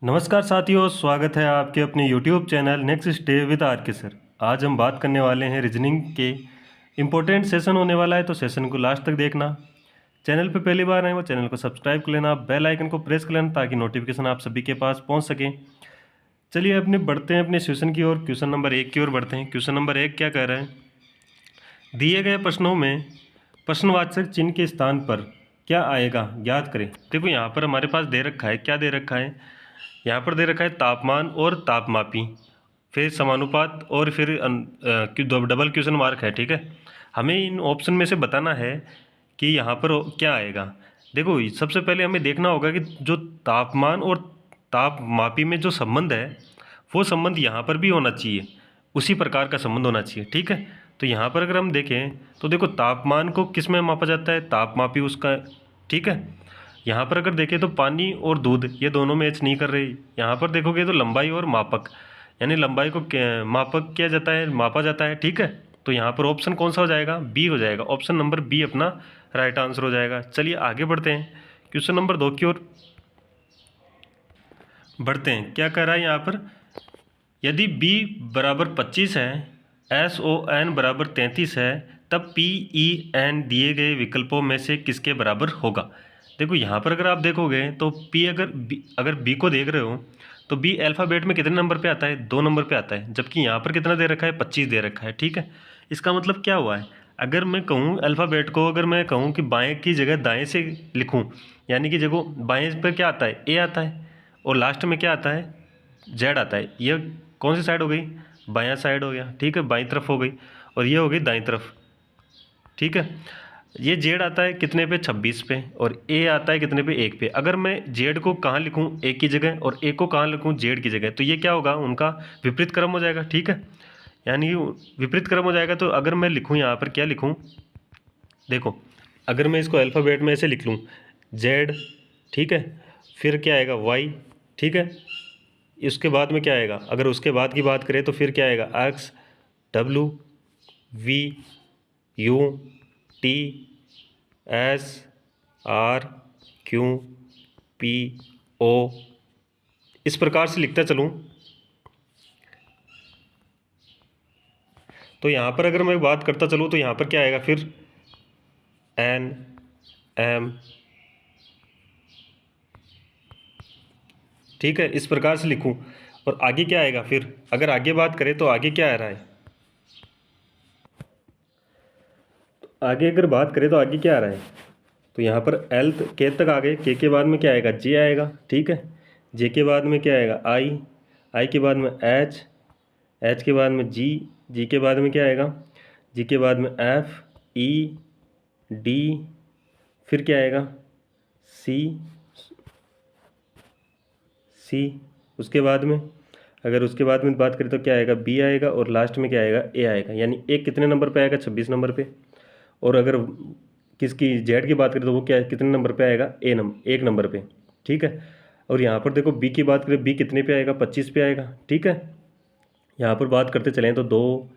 नमस्कार साथियों, स्वागत है आपके अपने YouTube channel next day with R K sir. आज हम बात करने वाले हैं रीजनिंग के इम्पोर्टेंट सेशन होने वाला है, तो सेशन को लास्ट तक देखना। चैनल पे पहली बार आए वो चैनल को सब्सक्राइब कर लेना, बेल आइकन को प्रेस कर लेना ताकि नोटिफिकेशन आप सभी के पास पहुंच सके। चलिए अपने बढ़ते हैं अपने सेशन की ओर, क्वेश्चन नंबर 1 की ओर बढ़ते हैं। क्वेश्चन नंबर 1 क्या कह रहा है, दिए गए प्रश्नों में प्रश्नवाचक चिन्ह के स्थान पर क्या आएगा ज्ञात करें। देखो यहाँ पर हमारे पास दे रखा है, क्या दे रखा है, यहाँ पर दे रखा है तापमान और तापमापी, फिर समानुपात और फिर डबल क्वेश्चन मार्क है। ठीक है, हमें इन ऑप्शन में से बताना है कि यहाँ पर क्या आएगा। देखो सबसे पहले हमें देखना होगा कि जो तापमान और तापमापी में जो संबंध है वो संबंध यहाँ पर भी होना चाहिए, उसी प्रकार का संबंध होना चाहिए। ठीक है, तो यहाँ पर अगर हम देखें तो देखो तापमान को किस में मापा जाता है, तापमापी उसका। ठीक है, यहाँ पर अगर देखें तो पानी और दूध ये दोनों मैच नहीं कर रही। यहाँ पर देखोगे तो लंबाई और मापक, यानी लंबाई को मापक किया जाता है, मापा जाता है। ठीक है, तो यहाँ पर ऑप्शन कौन सा हो जाएगा, बी हो जाएगा। ऑप्शन नंबर बी अपना राइट आंसर हो जाएगा। चलिए आगे बढ़ते हैं, क्वेश्चन नंबर 2 की ओर बढ़ते हैं। क्या कह रहा है यहाँ पर, यदि b बराबर 25 है, SON बराबर 33 है, तब PEN दिए गए विकल्पों में से किसके बराबर होगा। देखो यहाँ पर अगर आप देखोगे तो P अगर B को देख रहे हो तो B अल्फ़ाबेट में कितने नंबर पे आता है, 2 नंबर पे आता है, जबकि यहाँ पर कितना दे रखा है, 25 दे रखा है। ठीक है, इसका मतलब क्या हुआ है, अगर मैं कहूँ अल्फ़ाबेट को, अगर मैं कहूँ कि बाएँ की जगह दाएँ से लिखूँ, यानी कि देखो बाएँ पर क्या आता है, A आता है, और लास्ट में क्या आता है, जेड आता है। ये कौन सी साइड हो गई, बायां साइड हो गया। ठीक है, बाईं तरफ हो गई, और ये हो गई दाईं तरफ। ठीक है, ये जेड आता है कितने पे, 26 पे, और ए आता है कितने पे, 1 पे। अगर मैं जेड को कहाँ लिखूँ, ए की जगह, और ए को कहाँ लिखूँ, जेड की जगह, तो ये क्या होगा, उनका विपरीत क्रम हो जाएगा। ठीक है, यानी विपरीत क्रम हो जाएगा। तो अगर मैं लिखूँ यहाँ पर क्या लिखूँ, देखो अगर मैं इसको अल्फ़ाबेट में ऐसे लिख लूँ, जेड, ठीक है, फिर क्या आएगा, वाई, ठीक है, इसके बाद में क्या आएगा, अगर उसके बाद की बात करें तो फिर क्या आएगा, X, W, V, U, T, S, R, Q, P, O, इस प्रकार से लिखता चलूँ। तो यहाँ पर अगर मैं बात करता चलूँ तो यहाँ पर क्या आएगा, फिर एन, एम, ठीक है, इस प्रकार से लिखूँ। और आगे क्या आएगा, फिर अगर आगे बात करें तो आगे क्या आ रहा है, आगे अगर बात करें तो आगे क्या आ रहा है, तो यहाँ पर एल के तक आ गए, के बाद में क्या आएगा, जे आएगा। ठीक है, जे के बाद में क्या आएगा, आई, आई के बाद में एच, एच के बाद में जी, जी के बाद में क्या आएगा, जी के बाद में एफ, ई, डी, फिर क्या आएगा, सी, सी, उसके बाद में अगर उसके बाद में बात करें तो क्या आएगा, बी आएगा, और लास्ट में क्या आएगा, ए आएगा। यानी एक कितने नंबर पे आएगा, 26 नंबर पे। और अगर किसकी, जेड की बात करें तो वो क्या है, कितने नंबर पे आएगा, एक नंबर पे। ठीक है, और यहाँ पर देखो बी की बात करें, बी कितने पे आएगा, 25 पे आएगा। ठीक है, यहाँ पर बात करते चलें तो 2,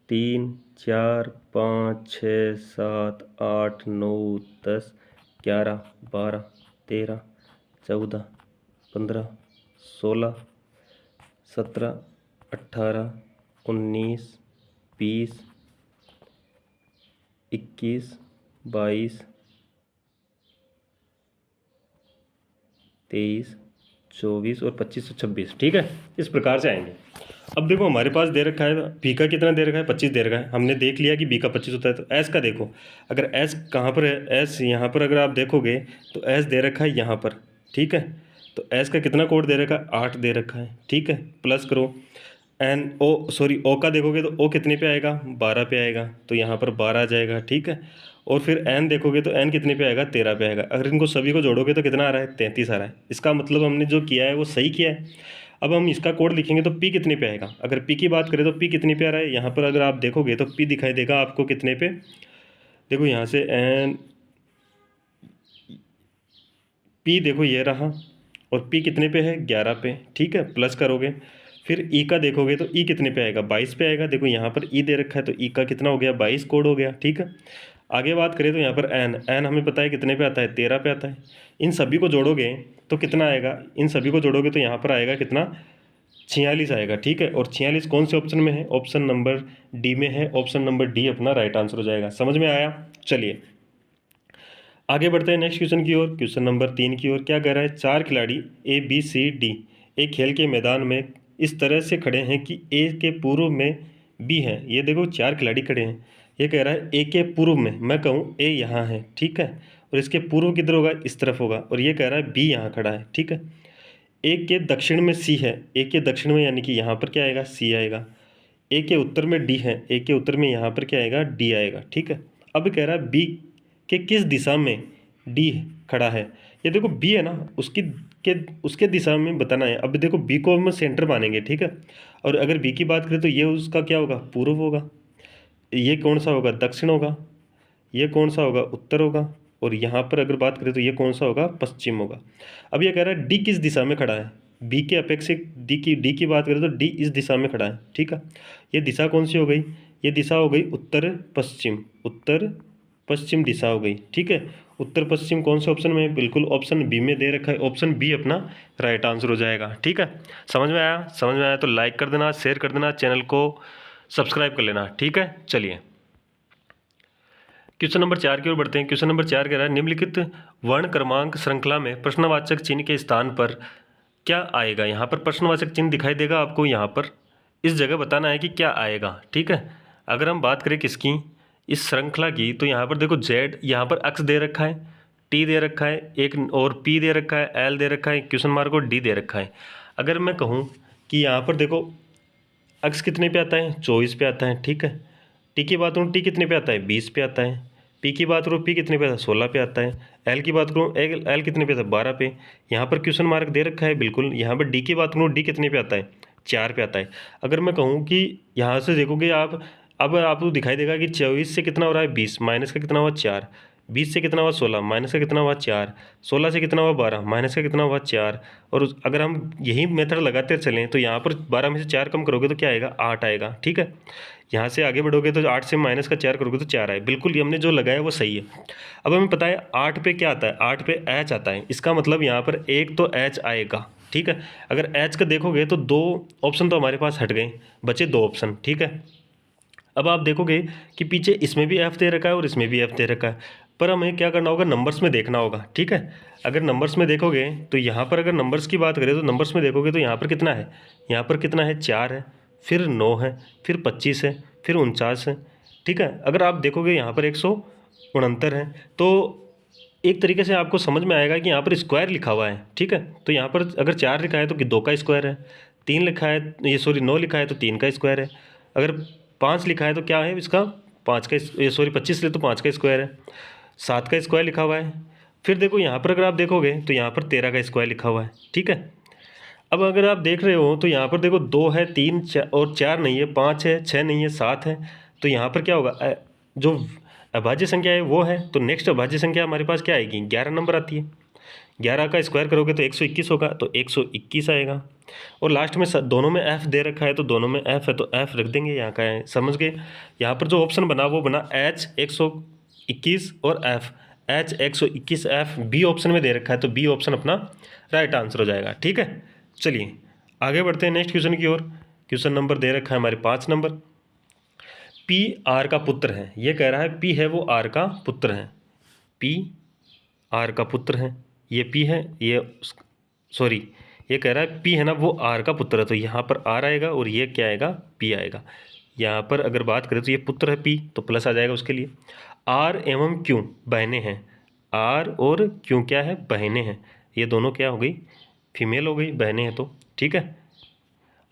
3, 4, 5, 6, 7, 8, 9, 10, 11, 12, 13, 14, 15, 16, 17, 18, 19, 20, 21, 22, 23, 24 और 25 और 26। ठीक है, इस प्रकार से आएंगे। अब देखो हमारे पास दे रखा है, बी का कितना दे रखा है, 25 दे रखा है। हमने देख लिया कि बी का 25 होता है। तो एस का देखो, अगर एस कहाँ पर है, एस यहाँ पर अगर आप देखोगे तो एस दे रखा है यहाँ पर। ठीक है, तो एस का कितना कोड दे रखा है, 8 दे रखा है। ठीक है, प्लस करो। एन ओ सॉरी ओ का देखोगे तो ओ कितने पे आएगा, 12 पे आएगा, तो यहाँ पर 12 आ जाएगा। ठीक है, और फिर एन देखोगे तो एन कितने पे आएगा, 13 पे आएगा। अगर इनको सभी को जोड़ोगे तो कितना आ रहा है, 33 आ रहा है। इसका मतलब हमने जो किया है वो सही किया है। अब हम इसका कोड लिखेंगे तो पी कितने पे आएगा, अगर पी की बात करें तो पी कितने पे आ रहा है, यहाँ पर अगर आप देखोगे तो पी दिखाई देगा आपको कितने पे, देखो यहाँ से एन पी देखो ये रहा, और पी कितने पे है, 11 पे। ठीक है, प्लस करोगे, फिर ई का देखोगे तो ई कितने पे आएगा, 22 पे आएगा। देखो यहाँ पर ई दे रखा है तो ई का कितना हो गया, 22 कोड हो गया। ठीक है, आगे बात करें तो यहाँ पर एन, एन हमें पता है कितने पे आता है, 13 पे आता है। इन सभी को जोड़ोगे तो कितना आएगा, इन सभी को जोड़ोगे तो यहाँ पर आएगा कितना, 46 आएगा। ठीक है, और 46 कौन से ऑप्शन में है, ऑप्शन नंबर डी में है। ऑप्शन नंबर डी अपना राइट आंसर हो जाएगा। समझ में आया। चलिए आगे बढ़ते हैं नेक्स्ट क्वेश्चन की ओर। क्वेश्चन नंबर 3 की ओर क्या कह रहा है, 4 खिलाड़ी ए बी सी डी एक खेल के मैदान में इस तरह से खड़े हैं कि ए के पूर्व में बी है। ये देखो 4 खिलाड़ी खड़े हैं, ये कह रहा है ए के पूर्व में, मैं कहूँ ए यहाँ है, ठीक है, और इसके पूर्व किधर होगा, इस तरफ होगा, और ये कह रहा है बी यहाँ खड़ा है। ठीक है, ए के दक्षिण में सी है, ए के दक्षिण में यानी कि यहाँ पर क्या आएगा, सी आएगा। ए के उत्तर में डी है, ए के उत्तर में यहाँ पर क्या आएगा, डी आएगा। ठीक है, अब कह रहा है बी के किस दिशा में डी खड़ा है। ये देखो बी है ना, उसके दिशा में बताना है। अब देखो बी को हम सेंटर मानेंगे, ठीक है, और अगर बी की बात करें तो ये उसका क्या होगा, पूर्व होगा, ये कौन सा होगा, दक्षिण होगा, ये कौन सा होगा, उत्तर होगा, और यहाँ पर अगर बात करें तो ये कौन सा होगा, पश्चिम होगा। अब ये कह रहा है डी किस दिशा में खड़ा है, बी के अपेक्षित डी की बात करें तो डी इस दिशा में खड़ा है। ठीक है, ये दिशा कौन सी हो गई, ये दिशा हो गई उत्तर पश्चिम दिशा हो गई। ठीक है, उत्तर पश्चिम कौन से ऑप्शन में है, बिल्कुल ऑप्शन बी में दे रखा है, ऑप्शन बी अपना राइट आंसर हो जाएगा। ठीक है, समझ में आया, समझ में आया तो लाइक कर देना, शेयर कर देना, चैनल को सब्सक्राइब कर लेना। ठीक है, चलिए क्वेश्चन नंबर 4 की ओर बढ़ते हैं। क्वेश्चन नंबर 4 कह रहा है निम्नलिखित वर्ण क्रमांक श्रृंखला में प्रश्नवाचक चिन्ह के स्थान पर क्या आएगा। यहाँ पर प्रश्नवाचक चिन्ह दिखाई देगा आपको, यहाँ पर इस जगह बताना है कि क्या आएगा। ठीक है, अगर हम बात करें किसकी, इस श्रृंखला की, तो यहाँ पर देखो जेड, यहाँ पर अक्स दे रखा है, टी दे रखा है एक, और पी दे रखा है, एल दे रखा है, क्वेश्चन मार्क और डी दे रखा है। अगर मैं कहूँ कि यहाँ पर देखो अक्स कितने पे आता है, 24 पे आता है। ठीक है, टी की बात करूँ, टी कितने पे आता है, 20 पे आता है। पी की बात करूँ, पी कितने पे आता है, 16 पे आता है। एल की बात करूँ, एल कितने पे आता है, 12 पे। यहाँ पर क्वेश्चन मार्क दे रखा है बिल्कुल। यहाँ पर डी की बात करूँ, डी कितने पे आता है, 4 पे आता है। अगर मैं कहूँ कि यहाँ से देखोगे आप, अब आपको दिखाई देगा कि 24 से कितना हो रहा है, 20, माइनस का कितना हुआ, 4, 20 से कितना हुआ, 16, माइनस का कितना हुआ, 4, 16 से कितना हुआ, 12, माइनस का कितना हुआ, 4। और अगर हम यही मेथड लगाते चलें तो यहाँ पर 12 में से 4 कम करोगे तो क्या आएगा, 8 आएगा। ठीक है, यहाँ से आगे बढ़ोगे तो 8 से माइनस का 4 करोगे तो 4 आए। बिल्कुल ये हमने जो लगाया वो सही है। अब हमें पता है 8 पे क्या आता है, 8 पे एच आता है, इसका मतलब यहाँ पर एक तो एच आएगा। ठीक है, अगर एच का देखोगे तो 2 ऑप्शन तो हमारे पास हट गए, बचे 2 ऑप्शन। ठीक है, अब आप देखोगे कि पीछे इसमें भी एफ दे रखा है और इसमें भी एफ दे रखा है, पर हमें क्या करना होगा, नंबर्स में देखना होगा। ठीक है, अगर नंबर्स में देखोगे तो यहाँ पर अगर नंबर्स की बात करें तो नंबर्स में देखोगे तो यहाँ पर कितना है, यहाँ पर कितना है, 4 है, फिर 9 है, फिर 25 है, फिर 49 है। ठीक है, अगर आप देखोगे यहाँ पर 169 है, तो एक तरीके से आपको समझ में आएगा कि यहाँ पर स्क्वायर लिखा हुआ है। ठीक है, तो यहाँ पर अगर 4 लिखा है तो 2 का स्क्वायर है, 3 लिखा है, ये सॉरी 9 लिखा है तो 3 का स्क्वायर है, अगर 5 लिखा है तो क्या है इसका, 5 का, ये सॉरी 25 ले तो 5 का स्क्वायर है, 7 का स्क्वायर लिखा हुआ है। फिर देखो यहाँ पर अगर आप देखोगे तो यहाँ पर 13 का स्क्वायर लिखा हुआ है। ठीक है, अब अगर आप देख रहे हो तो यहाँ पर देखो 2 है, 3 और 4 नहीं है, 5 है, 6 नहीं है, 7 है, तो यहाँ पर क्या होगा, जो अभाज्य संख्या है वो है, तो नेक्स्ट अभाज्य संख्या हमारे पास क्या आएगी, 11 नंबर आती है। 11 का स्क्वायर करोगे तो 121 होगा, तो 121 आएगा। और लास्ट में दोनों में एफ दे रखा है तो दोनों में एफ है तो एफ रख देंगे, यहाँ का है, समझ गए। यहाँ पर जो ऑप्शन बना वो बना एच 121 और F, H 121 F B option में दे रखा है, तो बी ऑप्शन अपना राइट आंसर हो जाएगा। ठीक है, चलिए आगे बढ़ते हैं नेक्स्ट क्वेश्चन की ओर। क्वेश्चन नंबर दे रखा है हमारे 5 नंबर, पी आर का पुत्र है। ये कह रहा है पी है वो आर का पुत्र है, पी आर का पुत्र है, ये पी है, ये सॉरी ये कह रहा है पी है ना वो आर का पुत्र है, तो यहाँ पर आर आएगा और ये क्या आएगा, पी आएगा। यहाँ पर अगर बात करें तो ये पुत्र है पी, तो प्लस आ जाएगा उसके लिए। आर एवं क्यों बहनें हैं, आर और क्यों क्या है, बहनें हैं, ये दोनों क्या हो गई, फीमेल हो गई, बहनें हैं तो। ठीक है,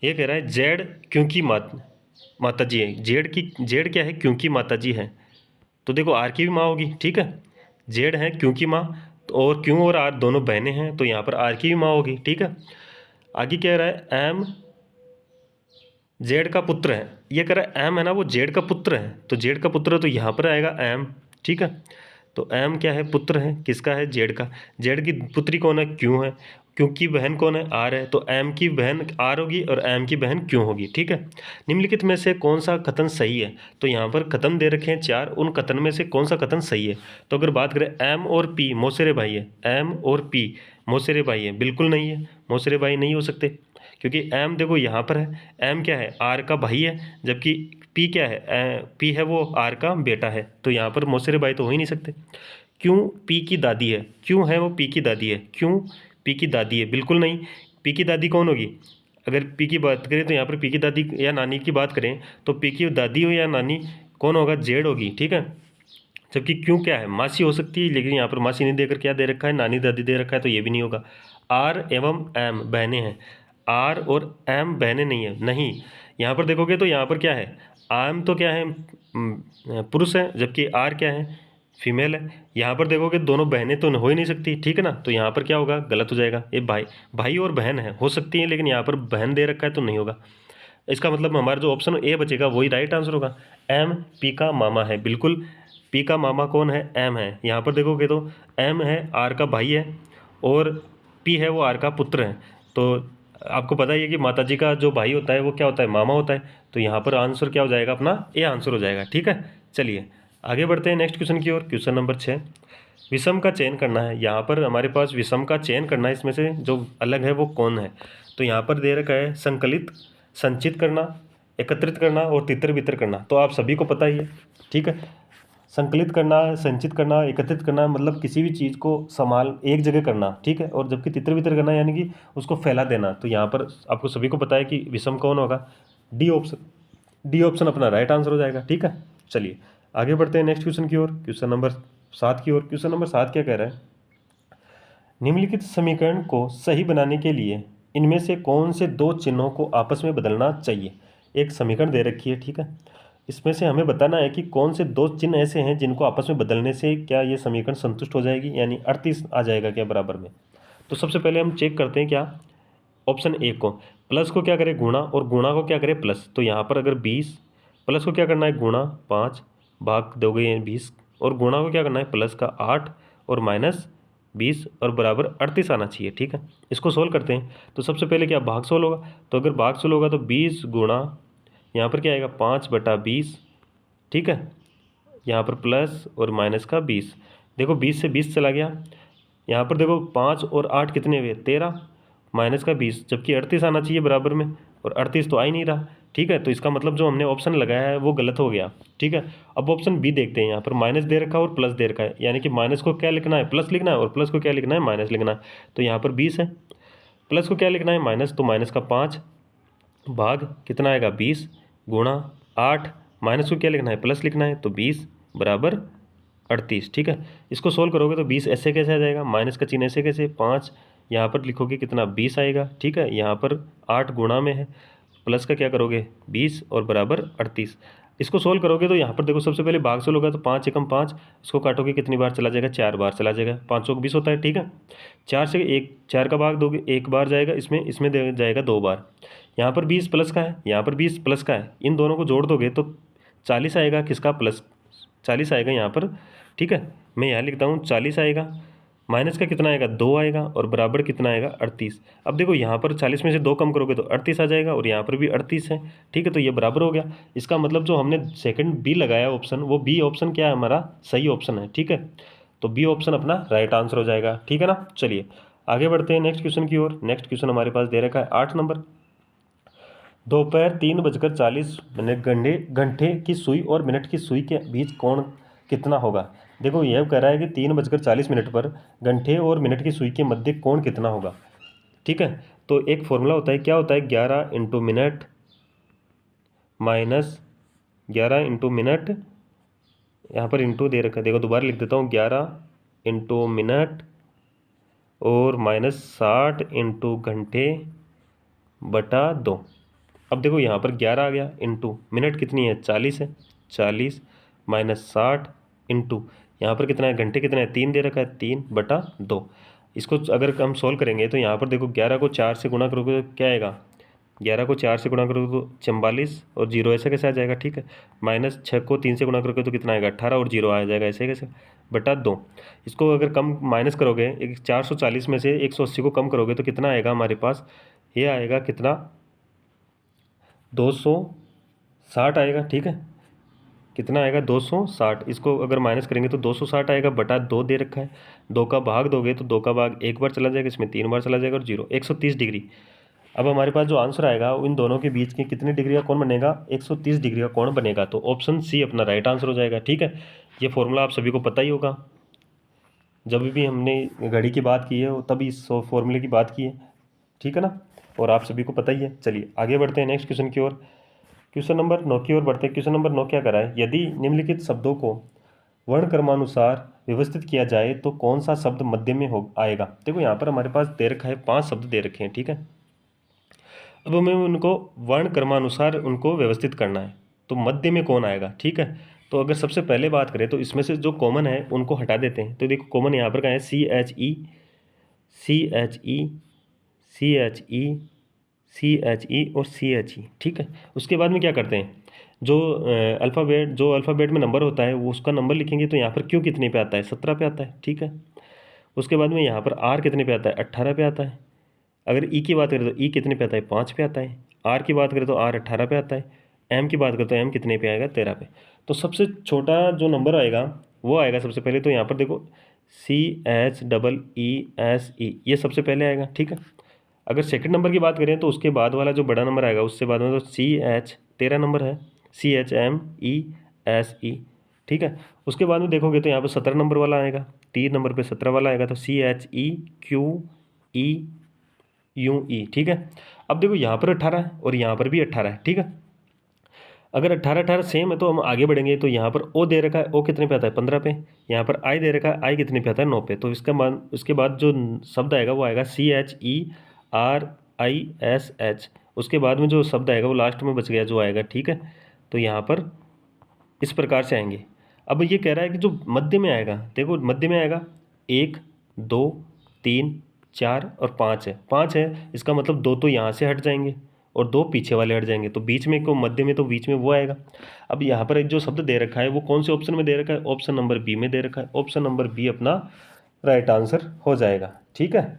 ये कह रहा है जेड क्योंकि माता जी है, जेड क्या है, क्योंकि माता जी है, तो देखो आर की भी माँ होगी। ठीक है, जेड है क्योंकि माँ, और क्यों और आर दोनों बहनें हैं, तो यहाँ पर आर की भी माँ होगी। ठीक है, आगे कह रहा है एम जेड का पुत्र है। ये कह रहा है एम है ना वो जेड का पुत्र है, तो जेड का पुत्र है तो यहाँ पर आएगा एम। ठीक है, तो एम क्या है, पुत्र है, किसका है, जेड का। जेड की पुत्री कौन है, क्यों है, क्योंकि बहन कौन है, आर है, तो एम की बहन आर होगी और एम की बहन क्यों होगी। ठीक है, निम्नलिखित में से कौन सा कथन सही है, तो यहाँ पर कथन दे रखे हैं 4, उन कथन में से कौन सा कथन सही है। तो अगर बात करें एम और पी मौसेरे भाई है, एम और पी मौसेरे भाई है, बिल्कुल नहीं है, मौसेरे भाई नहीं हो सकते, क्योंकि एम देखो यहाँ पर है, एम क्या है, आर का भाई है, जबकि पी क्या है, पी है वो आर का बेटा है, तो यहाँ पर मौसेरे भाई तो हो ही नहीं सकते। क्यों पी की दादी है, क्यों है वो पी की दादी है, क्यों पी की दादी है, बिल्कुल नहीं। पी की दादी कौन होगी, अगर पी की बात करें तो यहाँ पर पी की दादी या नानी की बात करें तो पी की दादी हो या नानी कौन होगा, जेड होगी, ठीक है। जबकि क्यों क्या है, मासी हो सकती है, लेकिन यहाँ पर मासी नहीं देकर क्या दे रखा है, नानी दादी दे रखा है, तो ये भी नहीं होगा। आर एवं एम बहनें हैं, आर और एम बहनें नहीं है, नहीं। यहाँ पर देखोगे तो यहाँ पर क्या है, एम तो क्या है, पुरुष है, जबकि आर क्या है, फीमेल है। यहाँ पर देखोगे दोनों बहनें तो हो ही नहीं सकती, ठीक है ना, तो यहाँ पर क्या होगा, गलत हो जाएगा। ये भाई भाई और बहन है, हो सकती है, लेकिन यहाँ पर बहन दे रखा है तो नहीं होगा। इसका मतलब हमारा जो ऑप्शन ए बचेगा वही राइट आंसर होगा। एम पी का मामा है, बिल्कुल पी का मामा कौन है, एम है। यहाँ पर देखोगे तो एम है आर का भाई है और पी है वो आर का पुत्र है। तो आपको पता ही है कि माता जी का जो भाई होता है वो क्या होता है, मामा होता है। तो यहाँ पर आंसर क्या हो जाएगा, अपना ए आंसर हो जाएगा, ठीक है। चलिए आगे बढ़ते हैं नेक्स्ट क्वेश्चन की ओर। क्वेश्चन नंबर 6, विषम का चयन करना है। यहाँ पर हमारे पास विषम का चयन करना है, इसमें से जो अलग है वो कौन है। तो यहाँ पर दे रखा है संकलित, संचित करना, एकत्रित करना और तितर बितर करना। तो आप सभी को पता ही है, ठीक है। संकलित करना, संचित करना, एकत्रित करना मतलब किसी भी चीज़ को संभाल एक जगह करना, ठीक है। और जबकि तितर बितर करना यानी कि उसको फैला देना। तो यहाँ पर आपको सभी को पता है कि विषम कौन होगा, डी ऑप्शन, डी ऑप्शन अपना राइट आंसर हो जाएगा, ठीक है। चलिए आगे बढ़ते हैं नेक्स्ट क्वेश्चन की ओर, क्वेश्चन नंबर 7 की ओर। क्वेश्चन नंबर 7 क्या कह रहा है, निम्नलिखित समीकरण को सही बनाने के लिए इनमें से कौन से दो चिन्हों को आपस में बदलना चाहिए। एक समीकरण दे रखी है, ठीक है। इसमें से हमें बताना है कि कौन से दो चिन्ह ऐसे हैं जिनको आपस में बदलने से क्या ये समीकरण संतुष्ट हो जाएगी, यानी 38 आ जाएगा क्या बराबर में। तो सबसे पहले हम चेक करते हैं क्या, ऑप्शन ए को, प्लस को क्या करें गुणा और गुणा को क्या करें प्लस। तो यहाँ पर अगर 20 प्लस को क्या करना है गुणा 5 भाग दोगे 20 और गुणा को क्या करना है प्लस का 8 और माइनस 20 और बराबर 38 आना चाहिए, ठीक है। इसको सोल्व करते हैं। तो सबसे पहले क्या भाग सोल्व होगा, तो अगर भाग सोल्व होगा तो 20 गुणा यहाँ पर क्या आएगा 5/20, ठीक है। यहाँ पर प्लस और माइनस का 20, देखो 20 से 20 चला गया। यहाँ पर देखो 5 और 8 कितने हुए 13, माइनस का 20, जबकि 38 आना चाहिए बराबर में, और 38 तो आ ही नहीं रहा, ठीक है। तो इसका मतलब जो हमने ऑप्शन लगाया है वो गलत हो गया, ठीक है। अब ऑप्शन बी देखते हैं। यहाँ पर माइनस दे रखा है और प्लस दे रखा है, यानी कि माइनस को क्या लिखना है प्लस लिखना है और प्लस को क्या लिखना है माइनस लिखना है। तो यहाँ पर 20 है, प्लस को क्या लिखना है माइनस, तो माइनस का 5 भाग कितना आएगा 20 गुणा 8, माइनस को क्या लिखना है प्लस लिखना है, तो 20 बराबर 38, ठीक है। इसको सोल्व करोगे तो 20 ऐसे कैसे आ जाएगा, माइनस का चिन्ह ऐसे कैसे, 5 यहाँ पर लिखोगे कितना 20 आएगा, ठीक है। यहाँ पर 8 गुणा में है, प्लस का क्या करोगे 20 और बराबर 38। इसको सोल्व करोगे तो यहाँ पर देखो सबसे पहले भाग सोल्व होगा तो 5 एकम 5, इसको काटोगे कितनी बार चला जाएगा 4 बार चला जाएगा, 5 चौक 20 होता है, ठीक है। 4 से 4 का भाग दोगे 1 बार जाएगा, इसमें दे जाएगा 2 बार। यहाँ पर 20 प्लस का है, यहाँ पर 20 प्लस का है, इन दोनों को जोड़ दोगे तो 40 आएगा, किसका प्लस 40 आएगा यहाँ पर, ठीक है। मैं यहाँ लिखता हूँ 40 आएगा, माइनस का कितना आएगा 2 आएगा और बराबर कितना आएगा 38। अब देखो यहाँ पर 40 में से 2 कम करोगे तो 38 आ जाएगा और यहाँ पर भी 38 है, ठीक है। तो ये बराबर हो गया। इसका मतलब जो हमने सेकंड बी लगाया ऑप्शन, वो बी ऑप्शन क्या है हमारा सही ऑप्शन है, ठीक है। तो बी ऑप्शन अपना राइट आंसर हो जाएगा, ठीक है ना। चलिए आगे बढ़ते हैं नेक्स्ट क्वेश्चन की ओर। नेक्स्ट क्वेश्चन हमारे पास दे रखा है 8 नंबर, दोपहर 3:40 घंटे की सुई और मिनट की सुई के बीच कोण कितना होगा। देखो यह कह रहा है कि 3:40 पर घंटे और मिनट की सुई के मध्य कोण कितना होगा, ठीक है। तो एक फॉर्मूला होता है, क्या होता है 11 into minute minus 11 into minute, यहाँ पर इंटू दे रखा है, देखो दोबारा लिख देता हूँ 11 इंटू मिनट और माइनस 60 इंटू घंटे बटा 2। अब देखो यहाँ पर 11 आ गया, इंटू मिनट कितनी है 40 है, 40 माइनस 60 इंटू यहाँ पर कितना है घंटे कितना है 3 दे रखा है, 3/2। इसको अगर हम सोल्व करेंगे तो यहाँ पर देखो 11 को 4 से गुणा करोगे तो क्या आएगा, 11 को 4 से गुणा करोगे तो 44 और 0 ऐसे कैसे आ जाएगा, ठीक है। माइनस 6 को 3 से गुणा करोगे तो कितना आएगा 18 और 0 आ जाएगा, ऐसे कैसे बटा 2। इसको अगर कम माइनस करोगे 440 में से 180 को कम करोगे तो कितना आएगा हमारे पास, ये आएगा कितना 260 आएगा, ठीक है। कितना आएगा 260। इसको अगर माइनस करेंगे तो 260 आएगा, बटा 2 दे रखा है। 2 का भाग दोगे तो 2 का भाग एक बार चला जाएगा, इसमें 3 बार चला जाएगा और 0 130 डिग्री। अब हमारे पास जो आंसर आएगा इन दोनों के बीच के कितने डिग्री का कोण बनेगा, 130 डिग्री का कोण बनेगा। तो ऑप्शन सी अपना राइट आंसर हो जाएगा। ठीक है, ये फॉर्मूला आप सभी को पता ही होगा, जब भी हमने घड़ी की बात की है तभी इस फॉर्मूले की बात की है। ठीक है ना, और आप सभी को पता ही है। चलिए आगे बढ़ते हैं नेक्स्ट क्वेश्चन की ओर। क्वेश्चन नंबर 9 की ओर बढ़ते हैं। क्वेश्चन नंबर 9 क्या करा है, यदि निम्नलिखित शब्दों को वर्ण क्रमानुसार व्यवस्थित किया जाए तो कौन सा शब्द मध्य में हो आएगा। देखो यहाँ पर हमारे पास दे रखा है 5 शब्द दे रखे हैं। ठीक है, अब हमें उनको वर्ण क्रमानुसार उनको व्यवस्थित करना है, तो मध्य में कौन आएगा। ठीक है, तो अगर सबसे पहले बात करें तो इसमें से जो कॉमन है उनको हटा देते हैं। तो देखो कॉमन यहाँ पर क्या है, CHE CHE CHE CHE और CHE। ठीक है, उसके बाद में क्या करते हैं, जो अल्फ़ाबेट में नंबर होता है वो उसका नंबर लिखेंगे। तो यहाँ पर क्यों कितने पे आता है, 17 पे आता है। ठीक है, उसके बाद में यहाँ पर R कितने पे आता है, 18 पे आता है। अगर ई की बात करें तो ई कितने पे आता है, 5 पे आता है। आर की बात करें तो आर 18 पे आता है। एम की बात करें तो एम कितने पे आएगा, 13 पे। तो सबसे छोटा जो नंबर आएगा वो आएगा सबसे पहले। तो यहाँ पर देखो CHEE ये सबसे पहले आएगा। ठीक है, अगर सेकंड नंबर की बात करें तो उसके बाद वाला जो बड़ा नंबर आएगा उससे बाद में तो CH 13 नंबर है, CHMESE। ठीक है, उसके बाद में देखोगे तो यहाँ पर 17 नंबर वाला आएगा, 3 नंबर पे 17 वाला आएगा, तो CHEQEUE। ठीक है, अब देखो यहाँ पर 18 है और यहाँ पर भी 18 है। ठीक है, अगर 18 18 सेम है तो हम आगे बढ़ेंगे। तो यहाँ पर O दे रखा है, O कितने पे आता है, 15 पे। यहाँ पर I दे रखा है, I कितने पे आता है, 9 पे। तो उसके बाद जो शब्द आएगा वो आएगा CHERISH। उसके बाद में जो शब्द आएगा वो लास्ट में बच गया जो आएगा। ठीक है, तो यहाँ पर इस प्रकार से आएंगे। अब ये कह रहा है कि जो मध्य में आएगा, देखो मध्य में आएगा 1 2 3 4 और 5 है। 5 है, इसका मतलब 2 तो यहाँ से हट जाएंगे और 2 पीछे वाले हट जाएंगे, तो बीच में को मध्य में, तो बीच में वो आएगा। अब यहाँ पर एक जो शब्द दे रखा है वो कौन से ऑप्शन में दे रखा है, ऑप्शन नंबर बी में दे रखा है। ऑप्शन नंबर बी अपना राइट आंसर हो जाएगा। ठीक है,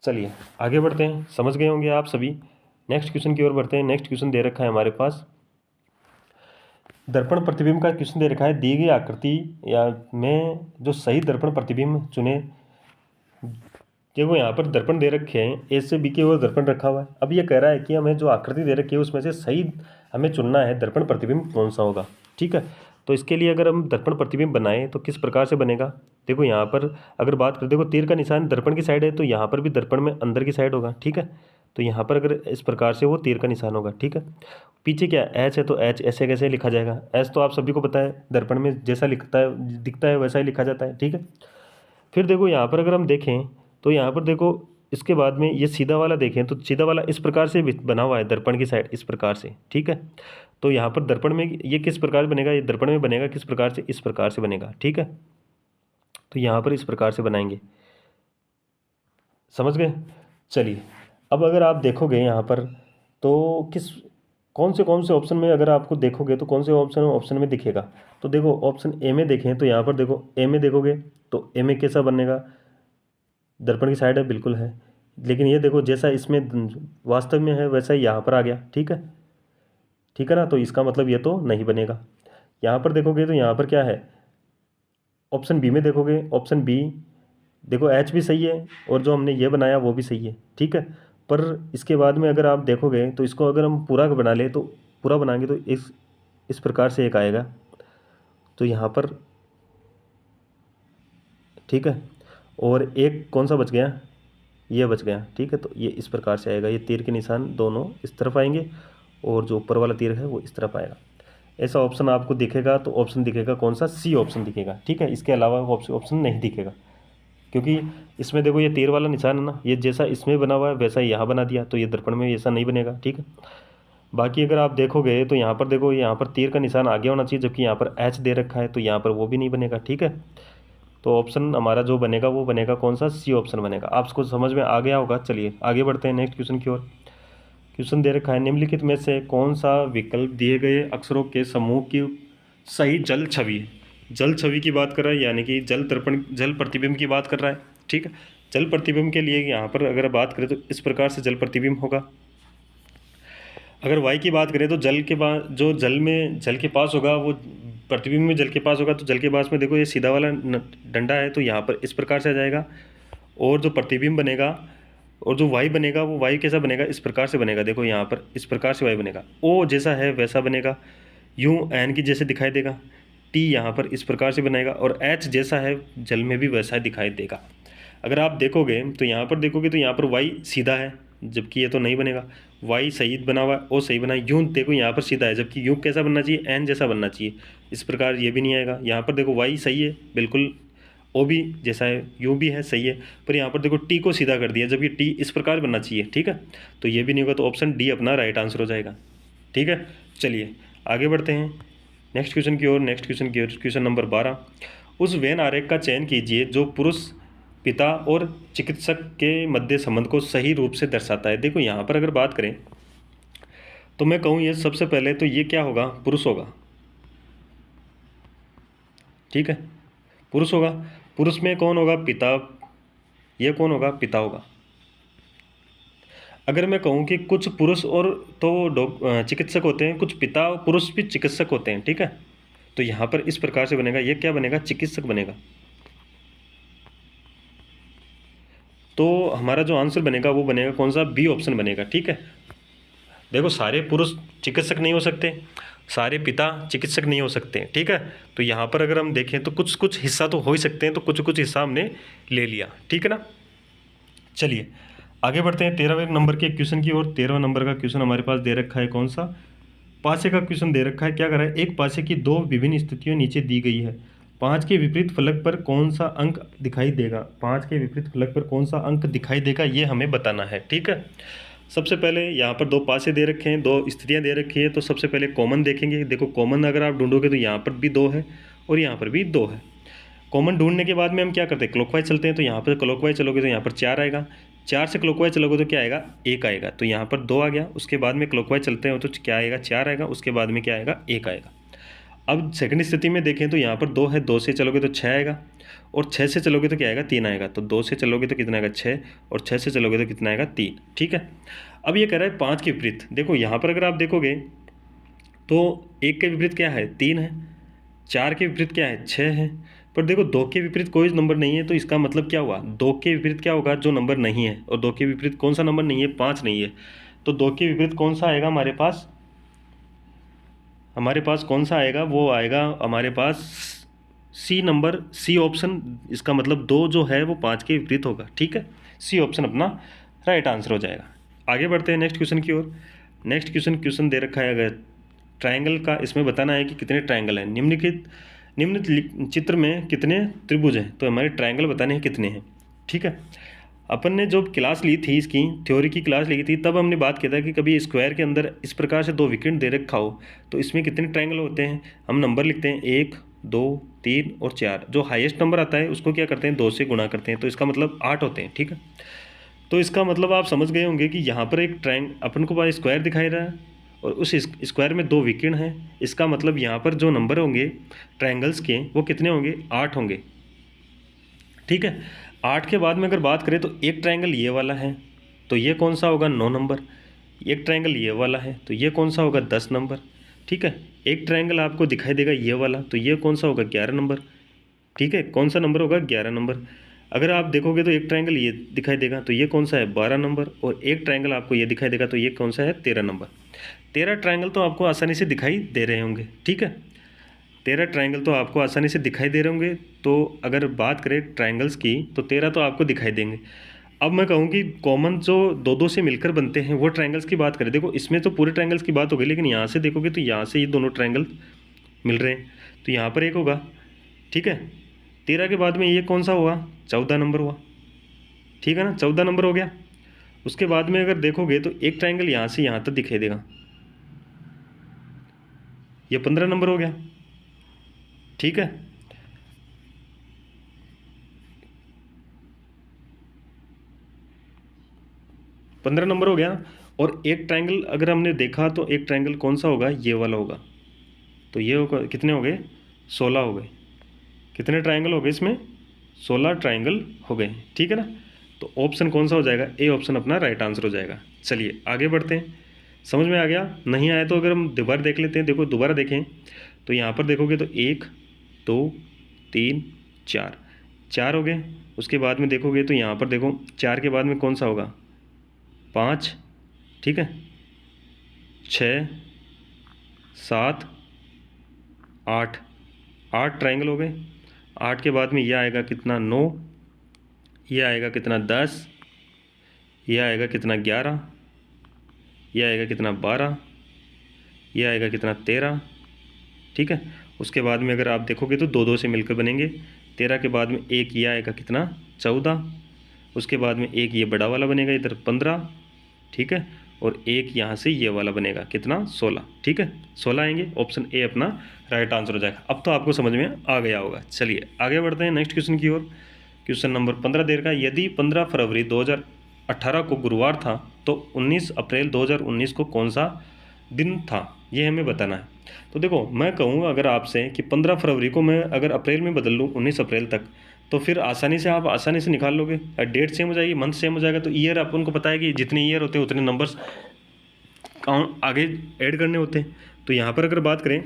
चलिए आगे बढ़ते हैं, समझ गए होंगे आप सभी। नेक्स्ट क्वेश्चन की ओर बढ़ते हैं। नेक्स्ट क्वेश्चन दे रखा है हमारे पास, दर्पण प्रतिबिंब का क्वेश्चन दे रखा है। दी गई आकृति या में जो सही दर्पण प्रतिबिंब चुने। देखो यहाँ पर दर्पण दे रखे हैं, ए से बी की ओर दर्पण रखा हुआ है। अब ये कह रहा है कि हमें जो आकृति दे रखी है उसमें से सही हमें चुनना है दर्पण प्रतिबिंब कौन सा होगा। ठीक है, तो इसके लिए अगर हम दर्पण प्रतिबिंब बनाएं तो किस प्रकार से बनेगा। देखो यहाँ पर अगर बात करें, देखो तीर का निशान दर्पण की साइड है, तो यहाँ पर भी दर्पण में अंदर की साइड होगा। ठीक है, तो यहाँ पर अगर इस प्रकार से वो तीर का निशान होगा। ठीक है, पीछे क्या एच है, तो एच ऐसे कैसे लिखा जाएगा। एच तो आप सभी को पता है, दर्पण में जैसा दिखता है वैसा ही लिखा जाता है। ठीक है, फिर देखो यहाँ पर अगर हम देखें तो यहाँ पर देखो इसके बाद में ये सीधा वाला देखें तो सीधा वाला इस प्रकार से बना हुआ है दर्पण की साइड इस प्रकार से। ठीक है, तो यहाँ पर दर्पण में ये किस प्रकार बनेगा, ये दर्पण में बनेगा किस प्रकार से, इस प्रकार से बनेगा। ठीक है, तो यहाँ पर इस प्रकार से बनाएंगे, समझ गए। चलिए अब अगर आप देखोगे यहाँ पर तो कौन से ऑप्शन में अगर आपको देखोगे तो कौन से ऑप्शन में दिखेगा। तो देखो ऑप्शन ए में देखें तो यहाँ पर देखो ए में देखोगे तो ए में कैसा बनेगा, दर्पण की साइड है, बिल्कुल है। लेकिन ये देखो जैसा इसमें वास्तव में है वैसा ही यहाँ पर आ गया। ठीक है, ठीक है ना, तो इसका मतलब ये तो नहीं बनेगा। यहाँ पर देखोगे तो यहाँ पर क्या है, ऑप्शन बी में देखोगे, ऑप्शन बी देखो एच भी सही है और जो हमने ये बनाया वो भी सही है। ठीक है, पर इसके बाद में अगर आप देखोगे तो इसको अगर हम पूरा बना ले तो पूरा बनाएंगे तो इस प्रकार से एक आएगा, तो यहाँ पर ठीक है, और एक कौन सा बच गया, ये बच गया। ठीक है, तो ये इस प्रकार से आएगा, ये तीर के निशान दोनों इस तरफ आएंगे और जो ऊपर वाला तीर है वो इस तरफ आएगा। ऐसा ऑप्शन आपको दिखेगा तो ऑप्शन दिखेगा कौन सा, सी ऑप्शन दिखेगा। ठीक है, इसके अलावा ऑप्शन नहीं दिखेगा, क्योंकि इसमें देखो ये तीर वाला निशान है ना, ये जैसा इसमें बना हुआ है वैसा ही यहाँ बना दिया, तो ये दर्पण में ऐसा नहीं बनेगा। ठीक है, बाकी अगर आप देखोगे तो यहाँ पर देखो यहाँ पर तीर का निशान आगे होना चाहिए, जबकि यहाँ पर एच दे रखा है तो यहाँ पर वो भी नहीं बनेगा। ठीक है, तो ऑप्शन हमारा जो बनेगा वो बनेगा कौन सा, सी ऑप्शन बनेगा। आपको समझ में आ गया होगा। चलिए आगे बढ़ते हैं नेक्स्ट क्वेश्चन की ओर। क्वेश्चन दे रखा है, निम्नलिखित में से कौन सा विकल्प दिए गए अक्षरों के समूह की सही जल छवि है। जल छवि की बात कर रहा है, यानी कि जल प्रतिबिंब की बात कर रहा है। ठीक है, जल प्रतिबिंब के लिए यहाँ पर अगर बात करें तो इस प्रकार से जल प्रतिबिंब होगा। अगर y की बात करें तो जल के पास, जो जल के पास होगा वो प्रतिबिंब में जल के पास होगा, तो जल के पास में देखो ये सीधा वाला डंडा है तो यहाँ पर इस प्रकार से आ जाएगा, और जो प्रतिबिंब बनेगा और जो y बनेगा वो y कैसा बनेगा, इस प्रकार से बनेगा। देखो यहाँ पर इस प्रकार से y बनेगा, o जैसा है वैसा बनेगा, यूँ n की जैसे दिखाई देगा, t यहाँ पर इस प्रकार से बनेगा, और h जैसा है जल में भी वैसा दिखाई देगा। अगर आप देखोगे तो यहाँ पर देखोगे तो यहाँ पर y सीधा है जबकि ये तो नहीं बनेगा, y सही बना हुआ है, o सही बना है, यूँ देखो यहाँ पर सीधा है जबकि यूँ कैसा बनना चाहिए, n जैसा बनना चाहिए, इस प्रकार ये भी नहीं आएगा। यहाँ पर देखो y सही है बिल्कुल, ओ भी जैसा है, यू भी है सही है, पर यहाँ पर देखो टी को सीधा कर दिया जबकि टी इस प्रकार बनना चाहिए, ठीक है, तो ये भी नहीं होगा, तो ऑप्शन डी अपना राइट आंसर हो जाएगा। ठीक है, चलिए आगे बढ़ते हैं नेक्स्ट क्वेश्चन की ओर। नेक्स्ट क्वेश्चन की ओर, क्वेश्चन नंबर 12, उस वेन आरेख का चयन कीजिए जो पुरुष पिता और चिकित्सक के मध्य संबंध को सही रूप से दर्शाता है। देखो यहाँ पर अगर बात करें तो मैं कहूँ ये सबसे पहले तो ये क्या होगा, पुरुष होगा, ठीक है, पुरुष होगा। पुरुष में कौन होगा, पिता, ये कौन होगा, पिता होगा। अगर मैं कहूँ कि कुछ पुरुष और तो चिकित्सक होते हैं, कुछ पिता और पुरुष भी चिकित्सक होते हैं, ठीक है, तो यहाँ पर इस प्रकार से बनेगा, ये क्या बनेगा, चिकित्सक बनेगा। तो हमारा जो आंसर बनेगा वो बनेगा कौन सा, बी ऑप्शन बनेगा। ठीक है, देखो सारे पुरुष चिकित्सक नहीं हो सकते, सारे पिता चिकित्सक नहीं हो सकते, ठीक है, तो यहाँ पर अगर हम देखें तो कुछ कुछ हिस्सा तो हो ही सकते हैं, तो कुछ कुछ हिस्सा हमने ले लिया, ठीक है ना। चलिए आगे बढ़ते हैं 13वें नंबर के क्वेश्चन की ओर। 13वें नंबर का क्वेश्चन हमारे पास दे रखा है कौन सा, पासे का क्वेश्चन दे रखा है। क्या कर रहा है, एक पासे की दो विभिन्न स्थितियों नीचे दी गई है, 5 के विपरीत फलक पर कौन सा अंक दिखाई देगा, 5 के विपरीत फलक पर कौन सा अंक दिखाई देगा, ये हमें बताना है। ठीक है, सबसे पहले यहाँ पर दो पासे दे रखे हैं, दो स्थितियाँ दे रखी है, तो सबसे पहले कॉमन देखेंगे। देखो कॉमन अगर आप ढूंढोगे तो यहाँ पर भी 2 है और यहाँ पर भी 2 है। कॉमन ढूंढने के बाद में हम क्या करते हैं, क्लॉकवाइज चलते हैं, तो यहाँ पर क्लॉकवाइज चलोगे तो यहाँ पर 4 आएगा, 4 से क्लॉकवाइज चलोगे तो क्या आएगा, 1 आएगा, तो यहाँ पर 2 आ गया। उसके बाद में क्लॉकवाइज चलते हैं तो क्या आएगा, 4 आएगा, उसके बाद में क्या आएगा, 1 आएगा। अब सेकंड स्थिति में देखें तो यहाँ पर 2 है, 2 से चलोगे तो 6 आएगा, और 6 से चलोगे तो क्या आएगा, 3 आएगा, तो 2 से चलोगे तो कितना आएगा, 6, और 6 से चलोगे तो कितना आएगा, 3। ठीक है, अब ये कह रहा है 5 के विपरीत। देखो यहाँ पर अगर आप देखोगे तो 1 के विपरीत क्या है, 3 है, 4 के विपरीत क्या है, 6 है, पर देखो 2 के विपरीत कोई नंबर नहीं है, तो इसका मतलब क्या हुआ, 2 के विपरीत क्या होगा, जो नंबर नहीं है, और 2 के विपरीत कौन सा नंबर नहीं है, 5 नहीं है, तो 2 के विपरीत कौन सा आएगा हमारे पास, कौन सा आएगा, वो आएगा हमारे पास सी नंबर, सी ऑप्शन, इसका मतलब 2 जो है वो 5 के विपरीत होगा। ठीक है, सी ऑप्शन अपना राइट आंसर हो जाएगा। आगे बढ़ते हैं नेक्स्ट क्वेश्चन की ओर। नेक्स्ट क्वेश्चन दे रखा है, अगर ट्रायंगल का, इसमें बताना है कि कितने ट्रायंगल हैं, निम्न चित्र में कितने त्रिभुज हैं, तो हमारे ट्रायंगल बताने हैं कितने हैं। ठीक है, अपन ने जो क्लास ली थी, इसकी थ्योरी की क्लास ली थी, तब हमने बात किया था कि कभी स्क्वायर के अंदर इस प्रकार से 2 विकेट दे रखा हो तो इसमें कितने ट्रायंगल होते हैं, हम नंबर लिखते हैं 1, 2, 3 और 4, जो हाईएस्ट नंबर आता है उसको क्या करते हैं, 2 से गुणा करते हैं, तो इसका मतलब 8 होते हैं। ठीक है, तो इसका मतलब आप समझ गए होंगे कि यहाँ पर एक अपन को पास स्क्वायर दिखाई रहा है और उस स्क्वायर में 2 विकेट हैं, इसका मतलब यहाँ पर जो नंबर होंगे ट्रायंगल्स के वो कितने होंगे, 8 होंगे। ठीक है, 8 के बाद में अगर बात करें तो एक ट्रायंगल ये वाला है, तो ये कौन सा होगा, 9 नंबर। एक ट्रायंगल ये वाला है तो ये कौन सा होगा, 10 नंबर। ठीक है, एक ट्रायंगल आपको दिखाई देगा ये वाला, तो ये कौन सा होगा, 11 नंबर। ठीक है, कौन सा नंबर होगा, 11 नंबर। अगर आप देखोगे तो एक ट्रायंगल ये दिखाई देगा, तो ये कौन सा है, 12 नंबर, और एक ट्रायंगल आपको ये दिखाई देगा, तो ये कौन सा है, 13 नंबर। 13 ट्रायंगल तो आपको आसानी से दिखाई दे रहे होंगे। ठीक है, 13 ट्रायंगल तो आपको आसानी से दिखाई दे रहे होंगे। तो अगर बात करें ट्रायंगल्स की तो 13 तो आपको दिखाई देंगे। अब मैं कहूँ कि कॉमन जो 2-2 से मिलकर बनते हैं वो ट्रायंगल्स की बात करें, देखो इसमें तो पूरे ट्रायंगल्स की बात हो गई, लेकिन यहाँ से देखोगे तो यहाँ से ये दोनों ट्रायंगल मिल रहे हैं, तो यहाँ पर एक होगा। ठीक है, 13 के बाद में ये कौन सा हुआ, 14 नंबर हुआ। ठीक है ना, 14 नंबर हो गया। उसके बाद में अगर देखोगे तो एक ट्रायंगल यहाँ से यहाँ तक दिखाई देगा, ये 15 नंबर हो गया। ठीक है, पंद्रह नंबर हो गया। और एक ट्रायंगल अगर हमने देखा तो एक ट्रायंगल कौन सा होगा, ये वाला होगा, तो ये होगा, कितने हो गए, 16 हो गए। कितने ट्रायंगल हो गए इसमें, 16 ट्रायंगल हो गए। ठीक है ना, तो ऑप्शन कौन सा हो जाएगा, ए ऑप्शन अपना राइट आंसर हो जाएगा। चलिए आगे बढ़ते हैं समझ में आ गया? नहीं आया तो अगर हम दोबारा देख लेते हैं। देखो दोबारा देखें तो यहाँ पर देखोगे तो 1 2 3 4 4 हो गए। उसके बाद में देखोगे तो यहाँ पर देखो 4 के बाद में कौन सा होगा? 5, ठीक है, 6 7 8, 8 ट्रायंगल हो गए। 8 के बाद में यह आएगा कितना? 9, यह आएगा कितना? 10, यह आएगा कितना? 11, यह आएगा कितना? 12, यह आएगा कितना? 13, ठीक है। उसके बाद में अगर आप देखोगे तो 2 2 से मिलकर बनेंगे। 13 के बाद में एक यह आएगा कितना? 14, उसके बाद में एक ये बड़ा वाला बनेगा इधर 15, ठीक है, और एक यहाँ से ये वाला बनेगा कितना? 16, ठीक है। 16 आएंगे। ऑप्शन ए अपना राइट आंसर हो जाएगा। अब तो आपको समझ में आ गया होगा। चलिए आगे बढ़ते हैं नेक्स्ट क्वेश्चन की ओर। क्वेश्चन नंबर 15 दे रखा है, यदि 15 फरवरी 2018 को गुरुवार था तो 19 अप्रैल 2019 को कौन सा दिन था, ये हमें बताना है। तो देखो मैं कहूँगा अगर आपसे कि 15 फरवरी को मैं अगर अप्रैल में बदल लूँ 19 अप्रैल तक, तो फिर आप आसानी से निकाल लोगे। डेट सेम हो जाएगी, मंथ सेम हो जाएगा, तो ईयर अपन को पता है कि जितने ईयर होते हैं उतने नंबर्स काउंट आगे ऐड करने होते हैं। तो यहाँ पर अगर बात करें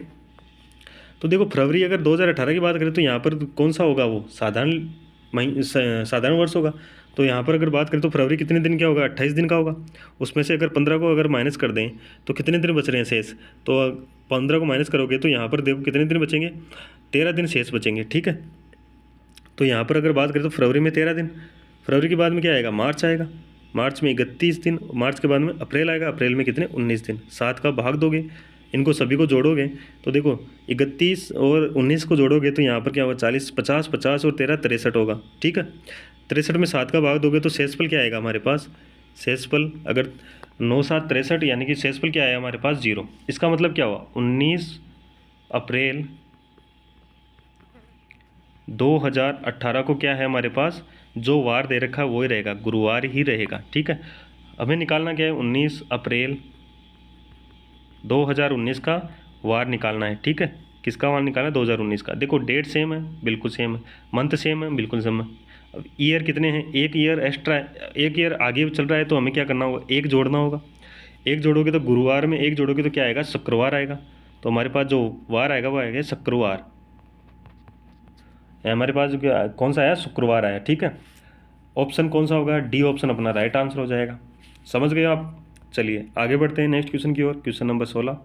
तो देखो फरवरी अगर 2018 की बात करें तो यहाँ पर कौन सा होगा? वो साधारण वर्ष होगा। तो यहाँ पर अगर बात करें तो फरवरी कितने दिन का होगा? 28 दिन का होगा। उसमें से अगर 15 को अगर माइनस कर दें तो कितने दिन बच रहे हैं शेष? तो 15 को माइनस करोगे तो यहाँ पर देखो कितने दिन बचेंगे? 13 दिन शेष बचेंगे, ठीक है। तो यहाँ पर अगर बात करें तो फरवरी में 13 दिन, फरवरी के बाद में क्या आएगा? मार्च आएगा, मार्च में 31 दिन, मार्च के बाद में अप्रैल आएगा, अप्रैल में कितने? 19 दिन। 7 का भाग दोगे, इनको सभी को जोड़ोगे तो देखो 31 और 19 को जोड़ोगे तो यहाँ पर क्या होगा? 40 50 50 और 13 63 होगा, ठीक है। 63 में 7 का भाग दोगे तो शेषफल क्या आएगा हमारे पास? शेषफल अगर 9 7 63, यानी कि शेषफल क्या आया हमारे पास? 0। इसका मतलब क्या हुआ? 19 अप्रैल 2018 को क्या है हमारे पास? जो वार दे रखा है वो ही रहेगा, गुरुवार ही रहेगा, ठीक है। हमें निकालना क्या है? 19 अप्रैल 2019 का वार निकालना है, ठीक है। किसका वार निकालना है? 2019 का। देखो डेट सेम है, बिल्कुल सेम है, मंथ सेम है, बिल्कुल सेम है। अब ईयर कितने हैं? एक ईयर एक्स्ट्रा है, एक ईयर आगे चल रहा है, तो हमें क्या करना होगा? एक जोड़ना होगा। एक जोड़ोगे तो गुरुवार में एक जोड़ोगे तो क्या आएगा? शुक्रवार आएगा। तो हमारे पास जो वार आएगा वो आएगा शुक्रवार। हमारे पास कौन सा आया? शुक्रवार आया, ठीक है। ऑप्शन कौन सा होगा? डी ऑप्शन अपना राइट आंसर हो जाएगा। समझ गए आप? चलिए आगे बढ़ते हैं नेक्स्ट क्वेश्चन की ओर। क्वेश्चन नंबर 16,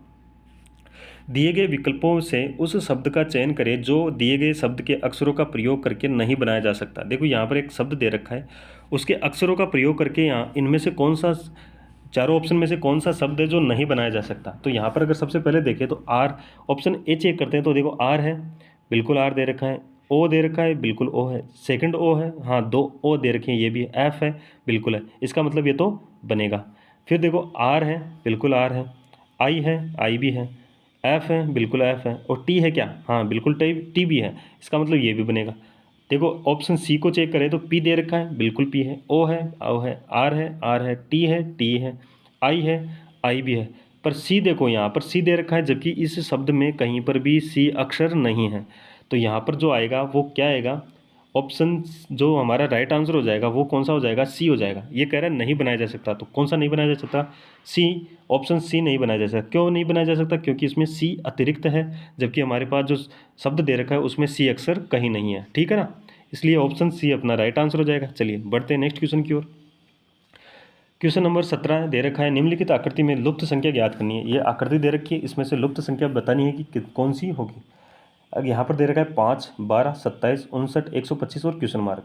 दिए गए विकल्पों से उस शब्द का चयन करें जो दिए गए शब्द के अक्षरों का प्रयोग करके नहीं बनाया जा सकता। देखो यहाँ पर एक शब्द दे रखा है, उसके अक्षरों का प्रयोग करके यहाँ इनमें से कौन सा, चारों ऑप्शन में से कौन सा शब्द है जो नहीं बनाया जा सकता। तो यहाँ पर अगर सबसे पहले देखें तो आर, ऑप्शन ए चेक करते हैं। तो देखो आर है, बिल्कुल आर दे रखा है। ओ दे रखा है, बिल्कुल ओ है। सेकंड ओ है, हाँ 2 ओ दे रखे हैं, ये भी है। एफ है, बिल्कुल है। इसका मतलब ये तो बनेगा। फिर देखो आर है, बिल्कुल आर है। आई है, आई भी है। एफ है, बिल्कुल एफ है। और टी है क्या? हाँ बिल्कुल टी भी है। इसका मतलब ये भी बनेगा। देखो ऑप्शन सी को चेक करें तो पी दे रखा है, बिल्कुल पी है। ओ है, आर है, आर है। टी है, टी है। आई है, आई भी है। पर सी देखो यहाँ पर सी दे रखा है, जबकि इस शब्द में कहीं पर भी सी अक्षर नहीं है। तो यहाँ पर जो आएगा वो क्या आएगा? ऑप्शन जो हमारा राइट आंसर हो जाएगा वो कौन सा हो जाएगा? सी हो जाएगा। ये कह रहा है नहीं बनाया जा सकता, तो कौन सा नहीं बनाया जा सकता? सी, ऑप्शन सी नहीं बनाया जा सकता। क्यों नहीं बनाया जा सकता? क्योंकि इसमें सी अतिरिक्त है, जबकि हमारे पास जो शब्द दे रखा है उसमें सी अक्षर कहीं नहीं है, ठीक है ना। इसलिए ऑप्शन सी अपना राइट आंसर हो जाएगा। चलिए बढ़ते हैं नेक्स्ट क्वेश्चन की ओर। क्वेश्चन नंबर 17 दे रखा है, निम्नलिखित आकृति में लुप्त संख्या ज्ञात करनी है। ये आकृति दे रखी है, इसमें से लुप्त संख्या बतानी है कि कौन सी होगी। अब यहाँ पर दे रखा है 5 12 27 59 125 और क्वेश्चन मार्क।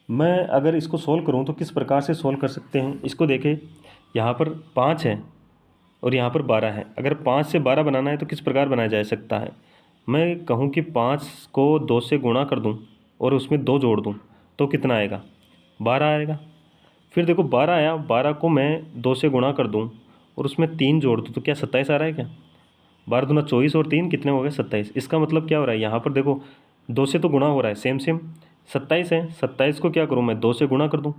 मैं अगर इसको सोल्व करूँ तो किस प्रकार से सोल्व कर सकते हैं? इसको देखें, यहाँ पर 5 है और यहाँ पर 12 है। अगर 5 से 12 बनाना है तो किस प्रकार बनाया जा सकता है? मैं कहूँ कि 5 को 2 से गुणा कर दूँ और उसमें 2 जोड़ दूँ तो कितना आएगा? 12 आएगा। फिर देखो 12 आया, 12 को मैं 2 से गुणा कर दूँ और उसमें 3 जोड़ दूँ तो क्या 27 आ रहा है क्या? 12 दूना 24 और 3 कितने हो गए? 27। इसका मतलब क्या हो रहा है? यहाँ पर देखो 2 से तो गुणा हो रहा है, सेम 27 है। 27 को क्या करूँ मैं? 2 से गुणा कर दूँ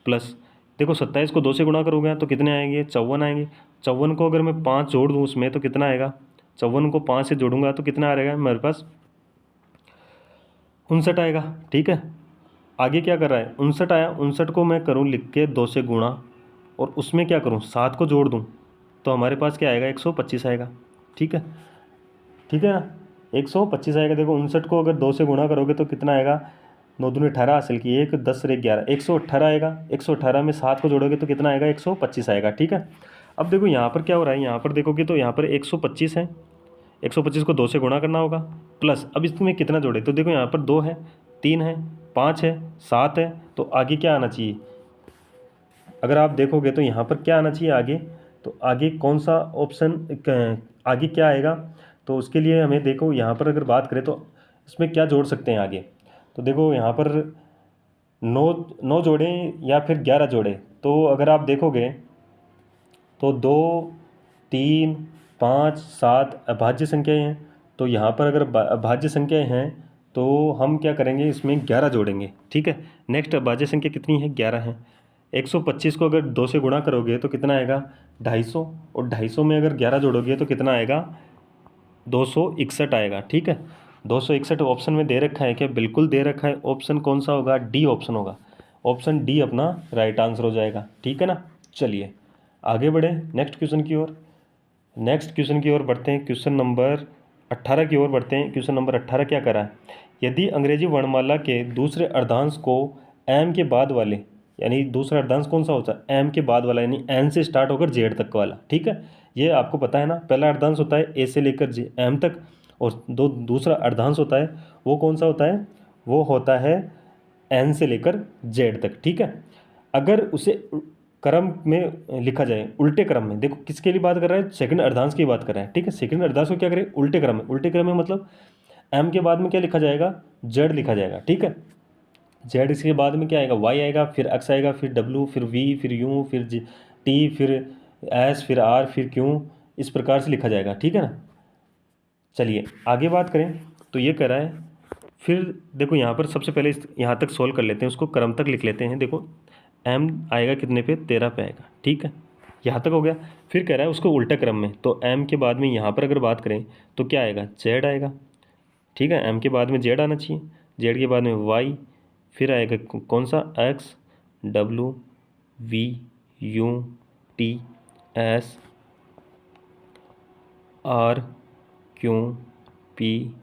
प्लस, देखो 27 को 2 से गुणा करोगे तो कितने आएंगे? 54 आएंगे। 54 को अगर मैं 5 जोड़ दूँ उसमें तो कितना आएगा? 54 को 5 से जोड़ूंगा तो कितना आ रहेगा मेरे पास? 59 आएगा, ठीक है। आगे क्या कर रहा है? 59 आया, 59 को मैं करूँ लिख के 2 से गुणा और उसमें क्या करूँ? 7 को जोड़ दूँ तो हमारे पास क्या आएगा, 125 आएगा। ठीक है, ठीक है ना, 125 आएगा। देखो 59 को अगर 2 से गुणा करोगे तो कितना आएगा, 9 दूनी 18 हासिल की, 1 10 और 1 11, 118 आएगा। 118 में 7 को जोड़ोगे तो कितना आएगा, 125 आएगा। ठीक है, अब देखो यहाँ पर क्या हो रहा है, यहाँ पर देखोगे तो यहाँ पर 125 है, 125 को 2 से गुणा करना होगा, प्लस अब इसमें कितना जोड़े, तो देखो यहाँ पर 2 है, 3 है, 5 है, 7 है, तो आगे क्या आना चाहिए, अगर आप देखोगे तो यहाँ पर क्या आना चाहिए आगे, तो आगे कौन सा ऑप्शन, आगे क्या आएगा, तो उसके लिए हमें देखो यहाँ पर अगर बात करें तो इसमें क्या जोड़ सकते हैं आगे, तो देखो यहाँ पर 9 जोड़ें या फिर 11 जोड़ें, तो अगर आप देखोगे तो 2 3 5 7 अभाज्य संख्याएं हैं, तो यहाँ पर अगर अभाज्य संख्याएं हैं तो हम क्या करेंगे, इसमें 11 जोड़ेंगे। ठीक है, नेक्स्ट अभाज्य संख्या कितनी है, 11 है। 125 को अगर 2 से गुणा करोगे तो कितना आएगा, 250, और 250 में अगर 11 जोड़ोगे तो कितना आएगा, 261 आएगा। ठीक है, 261 ऑप्शन में दे रखा है क्या, बिल्कुल दे रखा है। ऑप्शन कौन सा होगा, डी ऑप्शन होगा। ऑप्शन डी अपना राइट आंसर हो जाएगा। ठीक है ना, चलिए आगे बढ़े नेक्स्ट क्वेश्चन की ओर। नेक्स्ट क्वेश्चन की ओर बढ़ते हैं, क्वेश्चन नंबर 18 की ओर बढ़ते हैं। क्वेश्चन नंबर 18 क्या करा है, यदि अंग्रेजी वर्णमाला के दूसरे अर्धांश को एम के बाद वाले, यानी दूसरा अर्धांश कौन सा होता है, एम के बाद वाला, यानी एन से स्टार्ट होकर जेड तक वाला। ठीक है, ये आपको पता है ना, पहला अर्धांश होता है ए से लेकर जे एम तक, और दूसरा अर्धांश होता है वो कौन सा होता है, वो होता है एन से लेकर जेड तक। ठीक है, अगर उसे क्रम में लिखा जाए, उल्टे क्रम में, देखो किसके लिए बात कर रहा है, सेकंड अर्धांश की बात कर रहा है। ठीक है, सेकंड अर्धांश को क्या करें, उल्टे क्रम में। उल्टे क्रम में मतलब एम के बाद में क्या लिखा जाएगा, जेड लिखा जाएगा। ठीक है, जेड इसके बाद में क्या आएगा, वाई आएगा, फिर एक्स आएगा, फिर डब्ल्यू, फिर वी, फिर यू, फिर टी, फिर एस, फिर आर, फिर क्यू, इस प्रकार से लिखा जाएगा। ठीक है ना, चलिए आगे बात करें तो ये कह रहा है, फिर देखो यहाँ पर सबसे पहले यहाँ तक सोल्व कर लेते हैं, उसको क्रम तक लिख लेते हैं। देखो एम आएगा कितने पे, 13 पे आएगा। ठीक है, यहाँ तक हो गया। फिर कह रहा है उसको उल्टा क्रम में, तो एम के बाद में यहाँ पर अगर बात करें तो क्या आएगा, जेड आएगा। ठीक है, एम के बाद में जेड आना चाहिए, जेड के बाद में वाई, फिर आएगा कौन सा, X, W, V, U, T, S, R, Q, P,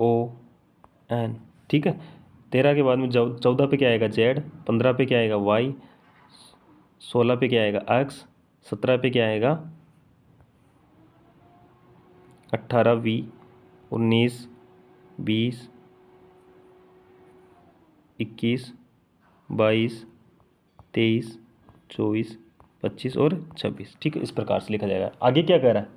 O, N. ठीक है, 13 के बाद में 14 पे क्या आएगा, जेड, 15 पे क्या आएगा, वाई, 16 पे क्या आएगा, एक्स, 17 पे क्या आएगा, 18 वी, 19 20 21 22 23 24 25 और 26। ठीक है, इस प्रकार से लिखा जाएगा। आगे क्या कह रहा है,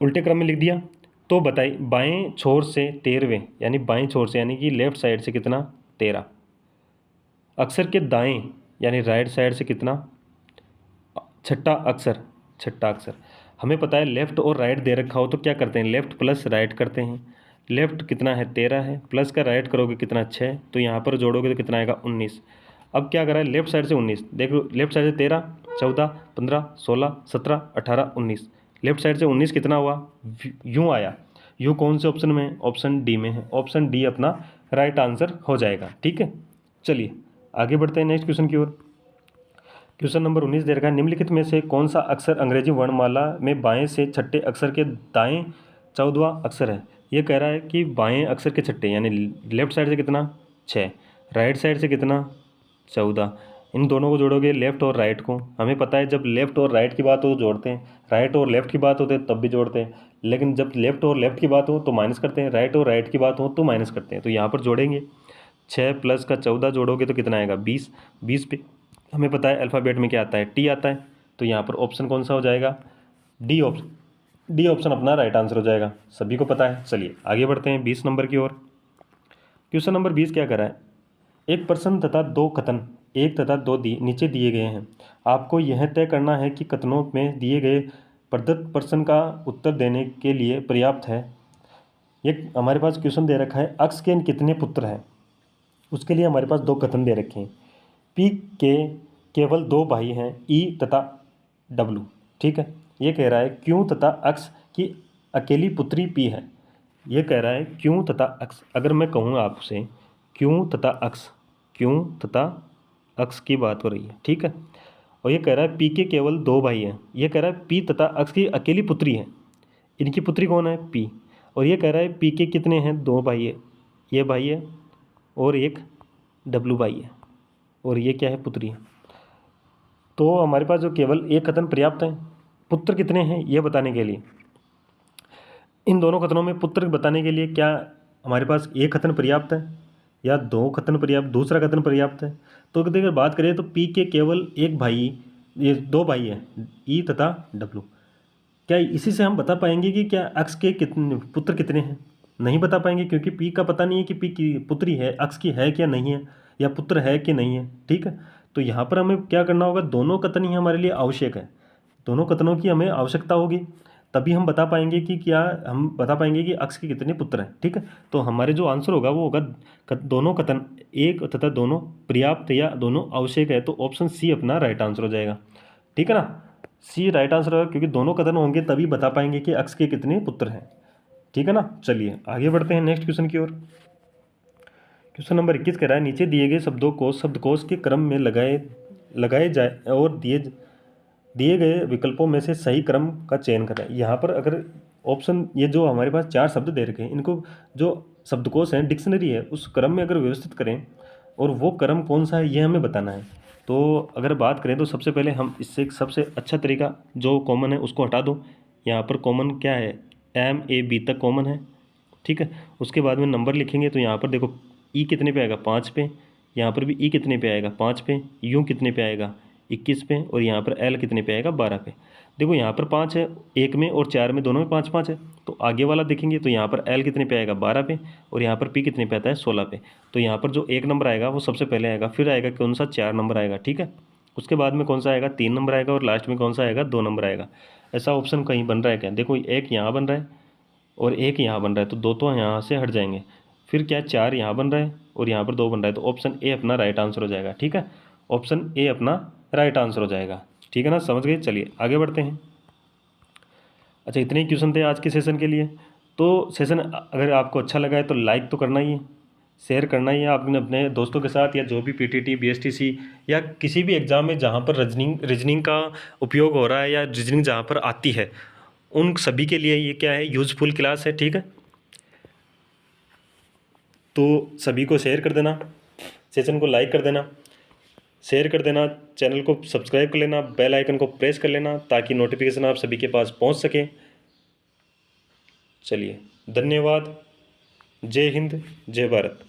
उल्टे क्रम में लिख दिया, तो बताइए बाएं छोर से 13वें, यानी बाएं छोर से यानी कि लेफ्ट साइड से कितना, 13, अक्षर के दाएं यानी राइट साइड से कितना, छठा अक्षर, छठा अक्षर। हमें पता है लेफ्ट और राइट दे रखा हो तो क्या करते हैं, लेफ्ट प्लस राइट करते हैं। लेफ्ट कितना है, 13 है, प्लस का राइट करोगे कितना, 6, तो यहाँ पर जोड़ोगे तो कितना आएगा, 19। अब क्या करा है, लेफ्ट साइड से 19, देखो लेफ्ट साइड से 13, 14, 15, 16, 17, 18, 19, लेफ्ट साइड से 19 कितना हुआ, यूँ आया। यू कौन से ऑप्शन में है, ऑप्शन डी में है। ऑप्शन डी अपना राइट आंसर हो जाएगा। ठीक है, चलिए आगे बढ़ते हैं नेक्स्ट क्वेश्चन की ओर। क्वेश्चन नंबर 19 दे रखा है, निम्नलिखित में से कौन सा अक्षर अंग्रेजी वर्णमाला में बाएं से छठे अक्षर के दाएं 14वां अक्षर है। ये कह रहा है कि बाएं अक्षर के छठे, यानी लेफ्ट साइड से कितना, 6, राइट साइड से कितना, 14, इन दोनों को जोड़ोगे लेफ्ट और राइट को। हमें पता है जब लेफ्ट और राइट की बात हो तो जोड़ते हैं, राइट और लेफ्ट की बात होते हैं तब भी जोड़ते हैं, लेकिन जब लेफ्ट और लेफ्ट की बात हो तो माइनस करते हैं, राइट और राइट की बात हो तो माइनस करते हैं। तो यहाँ पर जोड़ेंगे, 6 प्लस का 14 जोड़ोगे तो कितना आएगा, 20। 20 पे हमें पता है अल्फ़ाबेट में क्या आता है, टी आता है, तो यहाँ पर ऑप्शन कौन सा हो जाएगा, डी ऑप्शन। डी ऑप्शन अपना राइट आंसर हो जाएगा, सभी को पता है। चलिए आगे बढ़ते हैं 20 नंबर की ओर। क्वेश्चन नंबर 20 क्या कर रहा है, एक प्रश्न तथा 2 कथन, एक तथा 2 नीचे दिए गए हैं। आपको यह तय करना है कि कथनों में दिए गए प्रदत्त प्रश्न का उत्तर देने के लिए पर्याप्त है। ये हमारे पास क्वेश्चन दे रखा है, अक्स के कितने पुत्र हैं, उसके लिए हमारे पास 2 कथन दे रखे हैं। पी के केवल 2 भाई हैं, ई तथा डब्लू। ठीक है, ये कह रहा है क्यों तथा अक्स की अकेली पुत्री पी है। ये कह रहा है क्यों तथा अक्स। अगर मैं कहूँगा आपसे क्यों तथा अक्स, क्यों तथा अक्स की बात हो रही है। ठीक है, और ये कह रहा है पी के केवल 2 भाई हैं। ये कह रहा है पी तथा एक्स की अकेली पुत्री है। इनकी पुत्री कौन है? पी। और ये कह रहा है पी के कितने हैं? 2 भाई है, ये भाई है और एक डब्लू भाई है, और ये क्या है? पुत्री है। तो हमारे पास जो केवल एक कथन पर्याप्त है। पुत्र कितने हैं ये बताने के लिए, इन दोनों कथनों में पुत्र बताने के लिए क्या हमारे पास एक कथन पर्याप्त है या 2 कथन पर्याप्त, दूसरा कथन पर्याप्त है? तो अगर बात करें तो पी के केवल एक भाई, ये 2 भाई हैं, ई तथा डब्लू। क्या इसी से हम बता पाएंगे कि क्या एक्स के कितने पुत्र कितने हैं? नहीं बता पाएंगे, क्योंकि पी का पता नहीं है कि पी की पुत्री है, एक्स की है क्या नहीं है, या पुत्र है कि नहीं है। ठीक है, तो यहाँ पर हमें क्या करना होगा, दोनों कथन ही हमारे लिए आवश्यक है। दोनों कथनों की हमें आवश्यकता होगी, तभी हम बता पाएंगे कि क्या हम बता पाएंगे कि एक्स के कितने पुत्र हैं। ठीक है, तो हमारे जो आंसर होगा वो होगा दोनों कथन एक तथा दोनों पर्याप्त या दोनों आवश्यक है, तो ऑप्शन सी अपना राइट आंसर हो जाएगा। ठीक है ना, सी राइट आंसर होगा, क्योंकि दोनों कथन होंगे तभी बता पाएंगे कि एक्स के कितने पुत्र हैं। ठीक है ना, चलिए आगे बढ़ते हैं नेक्स्ट क्वेश्चन की ओर। क्वेश्चन नंबर 21 कह रहा है नीचे दिए गए शब्दों को शब्दकोश के क्रम में लगाए जाए और दिए गए विकल्पों में से सही क्रम का चयन करें। यहाँ पर अगर ऑप्शन, ये जो हमारे पास 4 शब्द दे रखे हैं, इनको जो शब्दकोश है, डिक्शनरी है, उस क्रम में अगर व्यवस्थित करें और वो क्रम कौन सा है ये हमें बताना है। तो अगर बात करें तो सबसे पहले हम इससे सबसे अच्छा तरीका जो कॉमन है उसको हटा दो। यहाँ पर कॉमन क्या है? एम ए बी तक कॉमन है। ठीक है, उसके बाद में नंबर लिखेंगे तो यहाँ पर देखो ई कितने पे आएगा? 5 पे। यहाँ पर भी ई कितने पे आएगा? 5 पे। यू कितने पे आएगा? 21 पे। और यहाँ पर एल कितने पे आएगा? 12 पे। देखो यहाँ पर 5 है, एक में और 4 में, दोनों में 5 5 है। तो आगे वाला देखेंगे तो यहाँ पर एल कितने पे आएगा? 12 पे। और यहाँ पर पी कितने पे आता है? 16 पे। तो यहाँ पर जो 1 नंबर आएगा वो सबसे पहले आएगा, फिर आएगा कौन सा? 4 नंबर आएगा। ठीक है, उसके बाद में कौन सा आएगा? 3 नंबर आएगा, और लास्ट में कौन सा आएगा? 2 नंबर आएगा। ऐसा ऑप्शन कहीं बन रहा है क्या? देखो एक यहाँ बन रहा है और एक यहाँ बन रहा है, तो 2 तो यहाँ से हट जाएंगे। फिर क्या? 4 यहाँ बन रहा है और यहाँ पर 2 बन रहा है, तो ऑप्शन ए अपना राइट आंसर हो जाएगा। ठीक है, ऑप्शन ए अपना राइट आंसर हो जाएगा। ठीक है ना, समझ गए? चलिए आगे बढ़ते हैं। अच्छा, इतने ही क्वेश्चन थे आज के सेशन के लिए। तो सेशन अगर आपको अच्छा लगा है तो लाइक तो करना ही है, शेयर करना ही है आपने अपने दोस्तों के साथ, या जो भी पीटीटी बीएसटीसी या किसी भी एग्ज़ाम में जहाँ पर रीजनिंग का उपयोग हो रहा है या रीजनिंग जहाँ पर आती है, उन सभी के लिए ये क्या है? यूज़फुल क्लास है। ठीक है, तो सभी को शेयर कर देना, सेशन को लाइक कर देना, शेयर कर देना, चैनल को सब्सक्राइब कर लेना, बेल आइकन को प्रेस कर लेना, ताकि नोटिफिकेशन आप सभी के पास पहुंच सके। चलिए, धन्यवाद। जय हिंद, जय भारत।